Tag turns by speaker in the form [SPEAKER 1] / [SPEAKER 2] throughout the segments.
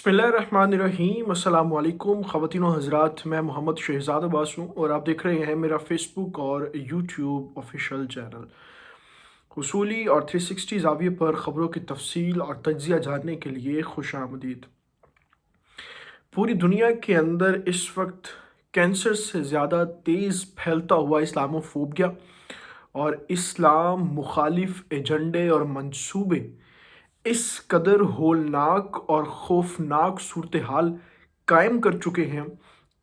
[SPEAKER 1] بسم اللہ الرحمن الرحیم، السلام علیکم خواتین و حضرات، میں محمد شہزاد عباس ہوں اور آپ دیکھ رہے ہیں میرا فیس بک اور یوٹیوب آفیشیل چینل۔ اصولی اور 360 زاویے پر خبروں کی تفصیل اور تجزیہ جاننے کے لیے خوش آمدید۔ پوری دنیا کے اندر اس وقت کینسر سے زیادہ تیز پھیلتا ہوا اسلاموفوبیا اور اسلام مخالف ایجنڈے اور منصوبے اس قدر ہولناک اور خوفناک صورتحال قائم کر چکے ہیں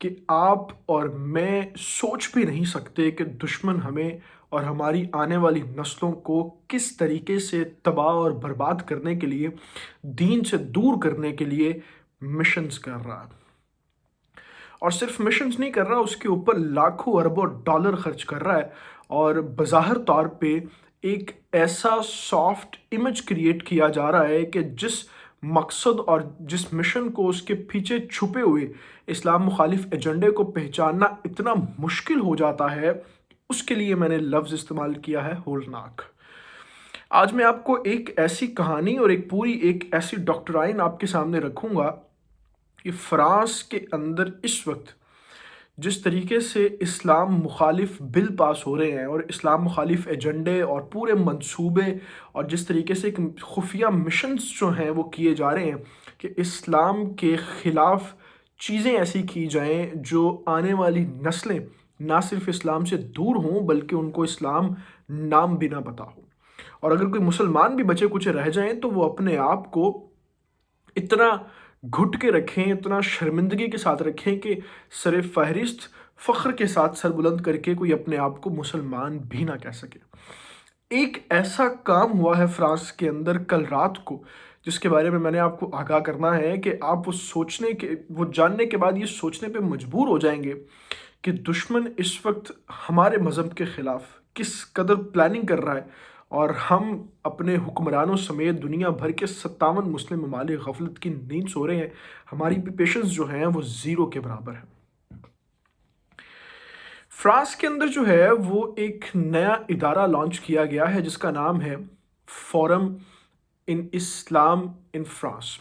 [SPEAKER 1] کہ آپ اور میں سوچ بھی نہیں سکتے کہ دشمن ہمیں اور ہماری آنے والی نسلوں کو کس طریقے سے تباہ اور برباد کرنے کے لیے، دین سے دور کرنے کے لیے مشنز کر رہا ہے۔ اور صرف مشنز نہیں کر رہا، اس کے اوپر لاکھوں اربوں ڈالر خرچ کر رہا ہے اور بظاہر طور پہ ایک ایسا سافٹ امیج کریٹ کیا جا رہا ہے کہ جس مقصد اور جس مشن کو اس کے پیچھے چھپے ہوئے اسلام مخالف ایجنڈے کو پہچاننا اتنا مشکل ہو جاتا ہے، اس کے لیے میں نے لفظ استعمال کیا ہے ہولناک۔ آج میں آپ کو ایک ایسی کہانی اور ایک ایسی ڈاکٹرائن آپ کے سامنے رکھوں گا کہ فرانس کے اندر اس وقت جس طریقے سے اسلام مخالف بل پاس ہو رہے ہیں اور اسلام مخالف ایجنڈے اور پورے منصوبے اور جس طریقے سے خفیہ مشنز جو ہیں وہ کیے جا رہے ہیں کہ اسلام کے خلاف چیزیں ایسی کی جائیں جو آنے والی نسلیں نہ صرف اسلام سے دور ہوں بلکہ ان کو اسلام نام بھی نہ پتا ہو، اور اگر کوئی مسلمان بھی بچے کچھ رہ جائیں تو وہ اپنے آپ کو اتنا گھٹ کے رکھیں، اتنا شرمندگی کے ساتھ رکھیں کہ سر فہرست فخر کے ساتھ سر بلند کر کے کوئی اپنے آپ کو مسلمان بھی نہ کہہ سکے۔ ایک ایسا کام ہوا ہے فرانس کے اندر کل رات کو جس کے بارے میں نے آپ کو آگاہ کرنا ہے کہ آپ وہ جاننے کے بعد یہ سوچنے پہ مجبور ہو جائیں گے کہ دشمن اس وقت ہمارے مذہب کے خلاف کس قدر پلاننگ کر رہا ہے، اور ہم اپنے حکمرانوں سمیت دنیا بھر کے 57 مسلم ممالک غفلت کی نیند سو رہے ہیں، ہماری پیشنس جو ہیں وہ زیرو کے برابر ہے۔ فرانس کے اندر جو ہے وہ ایک نیا ادارہ لانچ کیا گیا ہے جس کا نام ہے forum in Islam in France.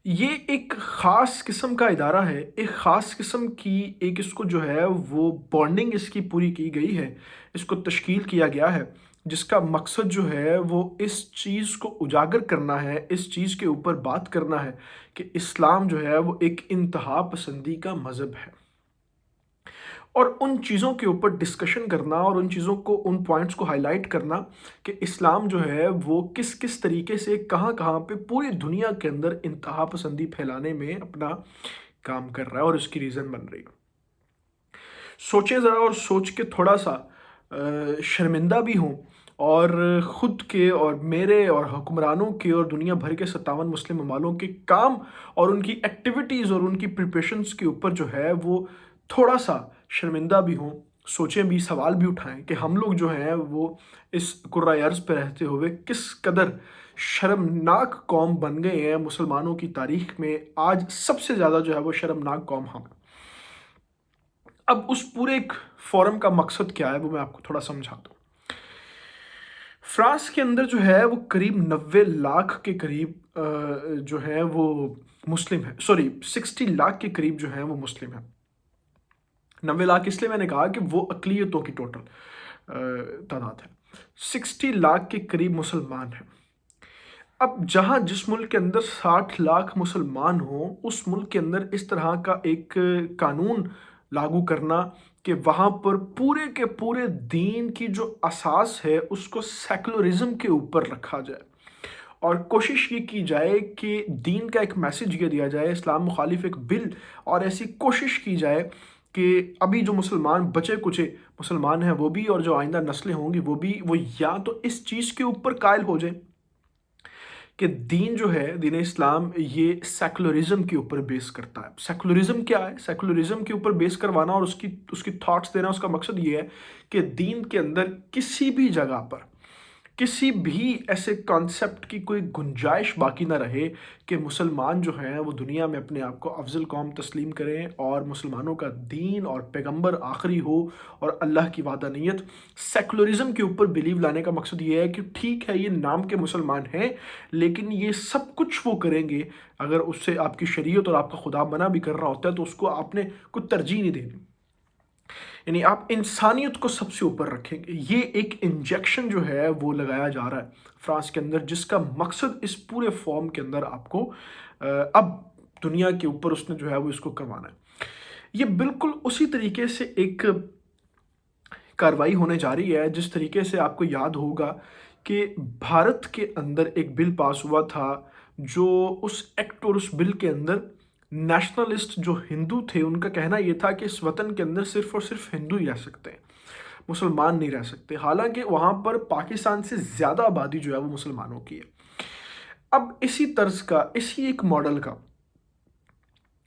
[SPEAKER 1] یہ ایک خاص قسم کا ادارہ ہے، ایک خاص قسم کی اس کو جو ہے وہ بانڈنگ اس کی پوری کی گئی ہے، اس کو تشکیل کیا گیا ہے جس کا مقصد جو ہے وہ اس چیز کو اجاگر کرنا ہے، اس چیز کے اوپر بات کرنا ہے کہ اسلام جو ہے وہ ایک انتہا پسندی کا مذہب ہے، اور ان چیزوں کے اوپر ڈسکشن کرنا اور ان چیزوں کو، ان پوائنٹس کو ہائی لائٹ کرنا کہ اسلام جو ہے وہ کس کس طریقے سے کہاں کہاں پہ پوری دنیا کے اندر انتہا پسندی پھیلانے میں اپنا کام کر رہا ہے اور اس کی ریزن بن رہی ہے۔ سوچیں ذرا، اور سوچ کے تھوڑا سا شرمندہ بھی ہوں، اور خود کے اور میرے اور حکمرانوں کے اور دنیا بھر کے 57 مسلم ممالوں کے کام اور ان کی ایکٹیویٹیز اور ان کی پریپریشنز کے اوپر جو ہے وہ تھوڑا سا شرمندہ بھی ہوں، سوچیں بھی، سوال بھی اٹھائیں کہ ہم لوگ جو ہیں وہ اس کرۂ ارض پہ رہتے ہوئے کس قدر شرمناک قوم بن گئے ہیں مسلمانوں کی تاریخ میں۔ آج سب سے زیادہ جو ہے وہ شرمناک قوم ہم ہیں۔ اب اس پورے ایک فورم کا مقصد کیا ہے وہ میں آپ کو تھوڑا سمجھاتا ہوں۔ فرانس کے اندر جو ہے وہ قریب 90 لاکھ کے قریب جو ہیں وہ مسلم ہیں، 60 لاکھ کے قریب جو ہیں وہ مسلم ہیں۔ 90 لاکھ اس لیے میں نے کہا کہ وہ اقلیتوں کی ٹوٹل تعداد ہے، 60 لاکھ کے قریب مسلمان ہیں۔ اب جہاں جس ملک کے اندر 60 لاکھ مسلمان ہوں، اس ملک کے اندر اس طرح کا ایک قانون لاگو کرنا کہ وہاں پر پورے کے پورے دین کی جو اساس ہے اس کو سیکولرزم کے اوپر رکھا جائے، اور کوشش یہ کی جائے کہ دین کا ایک میسج یہ دیا جائے، اسلام مخالف ایک بل، اور ایسی کوشش کی جائے کہ ابھی جو مسلمان بچے کچے مسلمان ہیں وہ بھی، اور جو آئندہ نسلیں ہوں گی وہ بھی، وہ یا تو اس چیز کے اوپر قائل ہو جائیں کہ دین جو ہے، دین اسلام، یہ سیکولرزم کے اوپر بیس کرتا ہے۔ سیکولرزم کیا ہے؟ سیکولرزم کے اوپر بیس کروانا اور اس کی تھاٹس دینا، اس کا مقصد یہ ہے کہ دین کے اندر کسی بھی جگہ پر किसी भी ऐसे कॉन्सेप्ट की कोई गुंजाइश बाकी ना रहे कि मुसलमान जो हैं वो दुनिया में अपने आप को अफजल कौम तस्लीम करें और मुसलमानों का दीन और पैगंबर आखिरी हो और अल्लाह की वादानियत। सेकुलरिज्म के ऊपर बिलीव लाने का मकसद ये है कि ठीक है, ये नाम के मुसलमान हैं, लेकिन ये सब कुछ वो करेंगे अगर उससे आपकी शरीयत और आपका खुदा मना भी कर रहा होता है तो उसको आपने कुछ तरजीह नहीं देनी। यानी आप इंसानियत को सबसे ऊपर रखेंगे। ये एक इंजेक्शन जो है वो लगाया जा रहा है फ्रांस के अंदर, जिसका मकसद इस पूरे फॉर्म के अंदर आपको अब दुनिया के ऊपर उसने जो है वो इसको करवाना है। ये बिल्कुल उसी तरीके से एक कार्रवाई होने जा रही है जिस तरीके से आपको याद होगा कि भारत के अंदर एक बिल पास हुआ था, जो उस एक्ट और उस बिल के अंदर नेशनलिस्ट जो हिंदू थे उनका कहना ये था कि इस वतन के अंदर सिर्फ और सिर्फ हिंदू ही रह सकते हैं, मुसलमान नहीं रह सकते। हालांकि वहाँ पर पाकिस्तान से ज़्यादा आबादी जो है वो मुसलमानों की है। अब इसी तर्ज का, इसी एक मॉडल का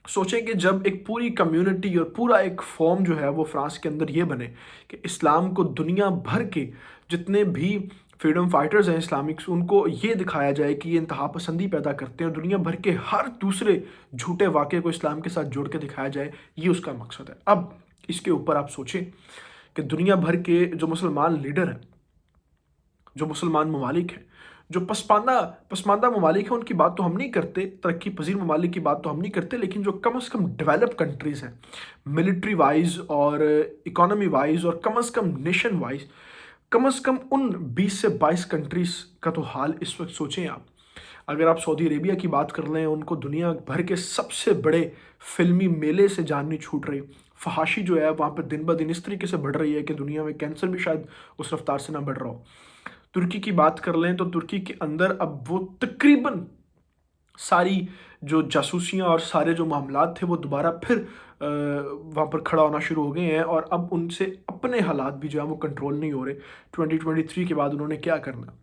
[SPEAKER 1] सोचें कि जब एक पूरी कम्युनिटी और पूरा एक फॉर्म जो है वो फ्रांस के अंदर ये बने कि इस्लाम को दुनिया भर के जितने भी फ्रीडम फाइटर्स हैं इस्लामिक्स, उनको ये दिखाया जाए कि ये इंतहा पसंदी पैदा करते हैं और दुनिया भर के हर दूसरे झूठे वाक़े को इस्लाम के साथ जोड़ के दिखाया जाए, ये उसका मकसद है। अब इसके ऊपर आप सोचें कि दुनिया भर के जो मुसलमान लीडर हैं, जो मुसलमान ममालिक हैं, जो पसमानदा ममालिक हैं, उनकी बात तो हम नहीं करते, तरक्की पजीर ममालिक की बात तो हम नहीं करते, लेकिन जो कम अज़ कम डेवलप कंट्रीज़ हैं मिलिट्री वाइज और इकोनॉमी वाइज और कम अज़ कम नेशन वाइज, कम अज़ कम उन 20 से 22 कंट्रीज़ का तो हाल इस वक्त सोचें आप। अगर आप सऊदी अरेबिया की बात कर लें, उनको दुनिया भर के सबसे बड़े फिल्मी मेले से जान नहीं छूट रही। फहाशी जो है वहाँ पर दिन ब दिन इस तरीके से बढ़ रही है कि दुनिया में कैंसर भी शायद उस रफ्तार से ना बढ़ रहा हो। तुर्की की बात कर लें तो तुर्की के अंदर अब वो तकरीबन सारी जो जासूसियाँ और सारे जो मामलात थे वो दोबारा फिर वहाँ पर खड़ा होना शुरू हो गए हैं और अब उनसे अपने हालात भी जो है वो कंट्रोल नहीं हो रहे। 2023 के बाद उन्होंने क्या करना।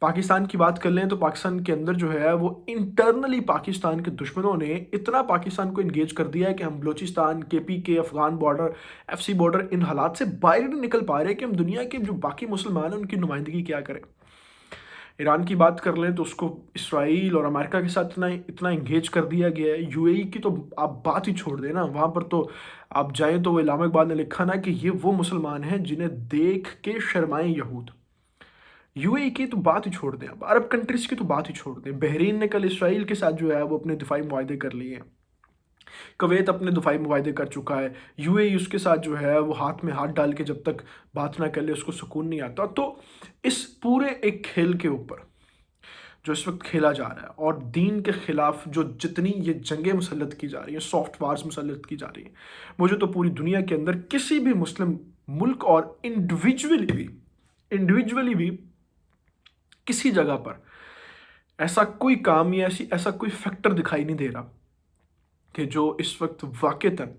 [SPEAKER 1] पाकिस्तान की बात कर लें तो पाकिस्तान के अंदर जो है वो इंटरनली पाकिस्तान के दुश्मनों ने इतना पाकिस्तान को इंगेज कर दिया है कि हम Balochistan, KPK, Afghan border, FC border, इन हालात से बाहर नहीं निकल पा रहे कि हम दुनिया के जो बाकी मुसलमान हैं उनकी नुमाइंदगी क्या करें। ईरान की बात कर लें तो उसको इसराइल और अमेरिका के साथ इतना इतना इंगेज कर दिया गया है। UAE की तो आप बात ही छोड़ दें ना, वहाँ पर तो आप जाएँ तो वो इस्लाम इकबाल ने लिखा ना कि ये वो मुसलमान हैं जिन्हें देख के शर्माएं यहूद। UAE की तो बात ही छोड़ दें, अब अरब कंट्रीज़ की तो बात ही छोड़ दें। बहरीन ने कल इसराइल के साथ जो है वो अपने दिफाई मुआहदे कर लिए हैं। कुवैत अपने दिफाई मुआहदे कर चुका है। UAE उसके साथ जो है वो हाथ में हाथ डाल के जब तक बात ना कर ले उसको सुकून नहीं आता। तो इस पूरे एक खेल के ऊपर जो इस वक्त खेला जा रहा है और दीन के ख़िलाफ़ जो जितनी ये जंगें मुसल्लत की जा रही हैं, सॉफ्ट वार्स मुसल्लत की जा रही हैं, मुझे तो पूरी दुनिया के अंदर किसी भी मुस्लिम मुल्क और इंडिविजुअली भी किसी जगह पर ऐसा कोई काम या ऐसा कोई फैक्टर दिखाई नहीं दे रहा कि जो इस वक्त वाक़तन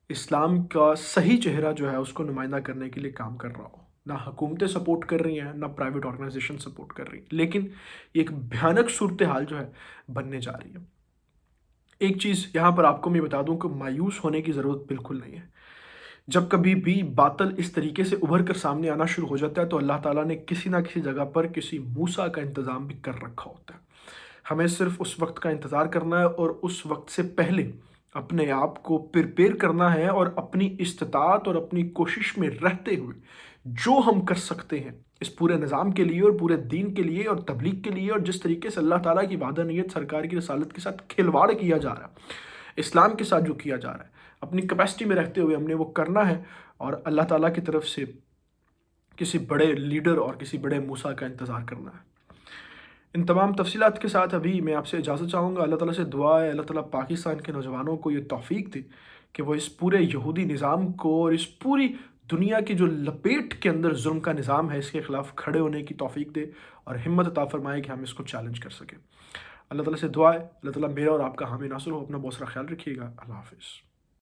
[SPEAKER 1] इस्लाम का सही चेहरा जो है उसको नुमाइंदा करने के लिए काम कर रहा हो। ना हुकूमतें सपोर्ट कर रही हैं, ना प्राइवेट ऑर्गेनाइजेशन सपोर्ट कर रही हैं, लेकिन एक भयानक सूरत हाल जो है बनने जा रही है। एक चीज़ यहाँ पर आपको मैं बता दूं कि मायूस होने की ज़रूरत बिल्कुल नहीं है। जब कभी भी बातिल इस तरीके से उभर कर सामने आना शुरू हो जाता है तो अल्लाह ताला ने किसी ना किसी जगह पर किसी मूसा का इंतज़ाम भी कर रखा होता है। हमें सिर्फ उस वक्त का इंतज़ार करना है और उस वक्त से पहले अपने आप को प्रिपेयर करना है और अपनी इस्तिताअत और अपनी कोशिश में रहते हुए जो हम कर सकते हैं इस पूरे निज़ाम के लिए और पूरे दीन के लिए और तबलीग के लिए, और जिस तरीके से अल्लाह ताला की वादानियत सरकार की रसालत के साथ खिलवाड़ किया जा रहा है, इस्लाम के साथ जो किया जा रहा है, अपनी कैपेसिटी में रहते हुए हमने वो करना है और अल्लाह ताला की तरफ से किसी बड़े लीडर और किसी बड़े मूसा का इंतज़ार करना है। इन तमाम तफसीलात के साथ अभी मैं आपसे इजाज़त चाहूँगा। अल्लाह ताला से दुआ है अल्लाह ताला पाकिस्तान के नौजवानों को ये तौफ़ीक दे कि वो इस पूरे यहूदी निज़ाम को और इस पूरी दुनिया की जो लपेट के अंदर जुल्म का निज़ाम है इसके ख़िलाफ़ खड़े होने की तौफ़ीक दे और हिम्मत अता फ़रमाए कि हम इसको चैलेंज कर सकें। अल्लाह ताला से दुआ है अल्लाह ताला मेरा और आपका हामी नासर हो। अपना बहुत सारा ख्याल रखिएगा। अल्लाह हाफ़िज़।